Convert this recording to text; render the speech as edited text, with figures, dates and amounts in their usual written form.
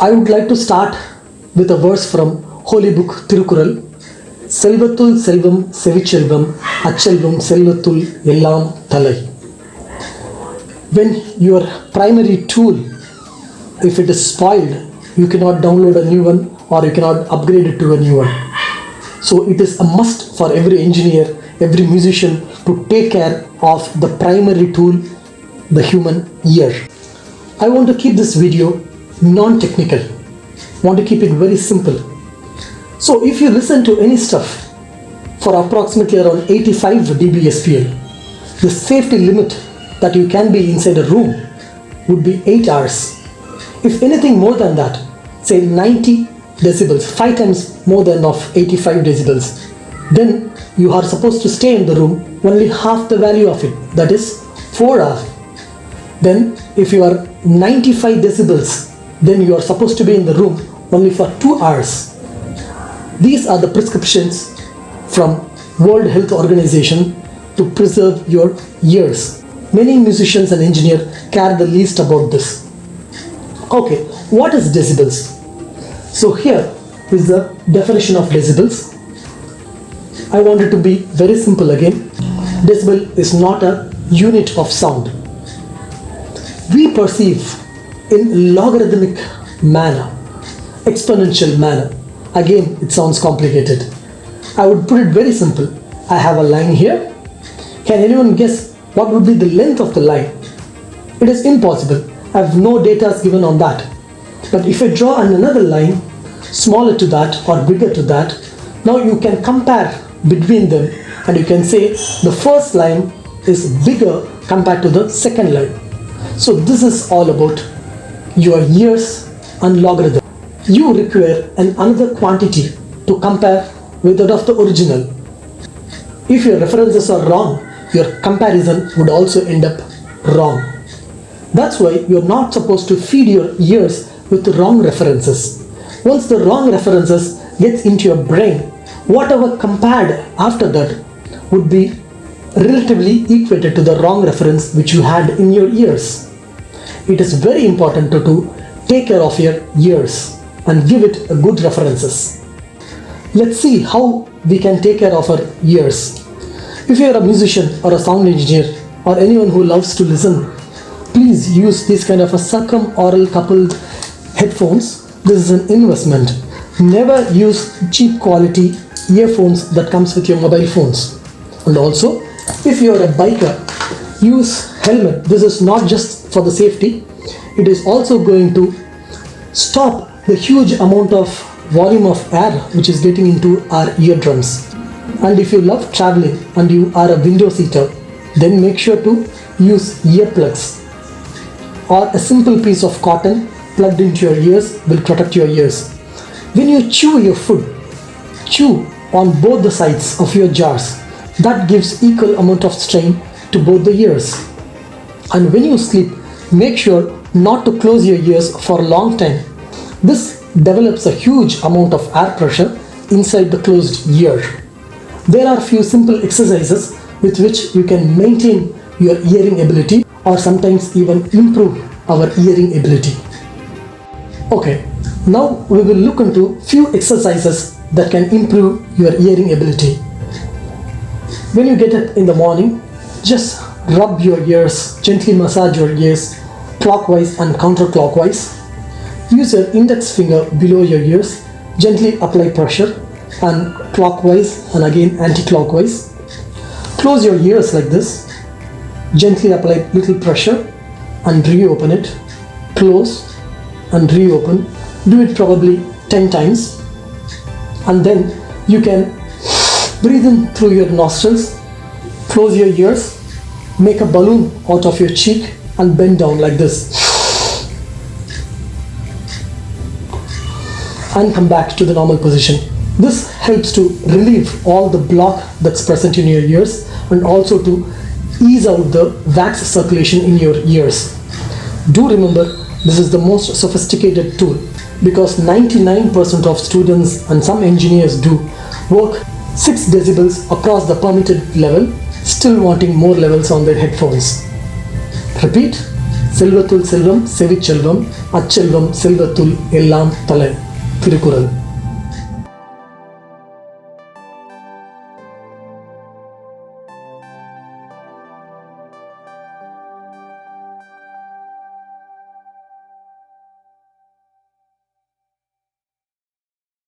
I would like to start with a verse from Holy Book Tirukural. Selvathul Selvam Sevichelvam Achelvam Selvathul Ellam Thalai. When your primary tool, if it is spoiled, you cannot download a new one or you cannot upgrade it to a new one. So it is a must for every engineer, every musician to take care of the primary tool, the human ear. I want to keep this video non-technical. Want to keep it very simple. So if you listen to any stuff for approximately around 85 dB SPL, the safety limit that you can be inside a room would be 8 hours. If anything more than that, say 90 decibels, 5 times more than of 85 decibels, then you are supposed to stay in the room only half the value of it, that is 4 hours. Then if you are 95 decibels, then you are supposed to be in the room only for 2 hours. These are the prescriptions from World Health Organization to preserve your ears. Many musicians and engineers care the least about this. Okay, what is decibels? So here is the definition of decibels. I want it to be very simple again. Decibel is not a unit of sound. We perceive in logarithmic manner, exponential manner. Again, it sounds complicated. I would put it very simple. I have a line here. Can anyone guess what would be the length of the line? It is impossible. I have no data given on that. But if I draw another line, smaller to that or bigger to that, now you can compare between them and you can say the first line is bigger compared to the second line. So this is all about your ears and logarithm. You require another quantity to compare with that of the original. If your references are wrong, your comparison would also end up wrong. That's why you're not supposed to feed your ears with wrong references. Once the wrong references gets into your brain, whatever compared after that would be relatively equated to the wrong reference which you had in your ears. It is very important to take care of your ears and give it a good references. Let's see how we can take care of our ears. If you are a musician or a sound engineer or anyone who loves to listen, please use this kind of a circumaural coupled headphones. This is an investment. Never use cheap quality earphones that comes with your mobile phones. And also, if you are a biker, use helmet. This is not just for the safety, it is also going to stop the huge amount of volume of air which is getting into our eardrums. And if you love traveling and you are a window seater, then make sure to use earplugs or a simple piece of cotton plugged into your ears will protect your ears. When you chew your food, chew on both the sides of your jars. That gives equal amount of strain to both the ears. And when you sleep, make sure not to close your ears for a long time. This develops a huge amount of air pressure inside the closed ear. There are few simple exercises with which you can maintain your hearing ability or sometimes even improve our hearing ability. Okay, now we will look into few exercises that can improve your hearing ability. When you get up in the morning, just rub your ears, gently massage your ears clockwise and counterclockwise. Use your index finger below your ears, gently apply pressure and clockwise and again anti-clockwise. Close your ears like this, gently apply little pressure and reopen it. Close and reopen. Do it probably 10 times. And then you can breathe in through your nostrils, close your ears, make a balloon out of your cheek and bend down like this. And come back to the normal position. This helps to relieve all the block that's present in your ears and also to ease out the wax circulation in your ears. Do remember, this is the most sophisticated tool because 99% of students and some engineers do work 6 decibels across the permitted level, still wanting more levels on their headphones. Repeat, செல்வத்துள் செல்வம் செவிச்செல்வம் அச்செல்வம் செல்வத்துள் எல்லாம் தலை. திருக்குறள்.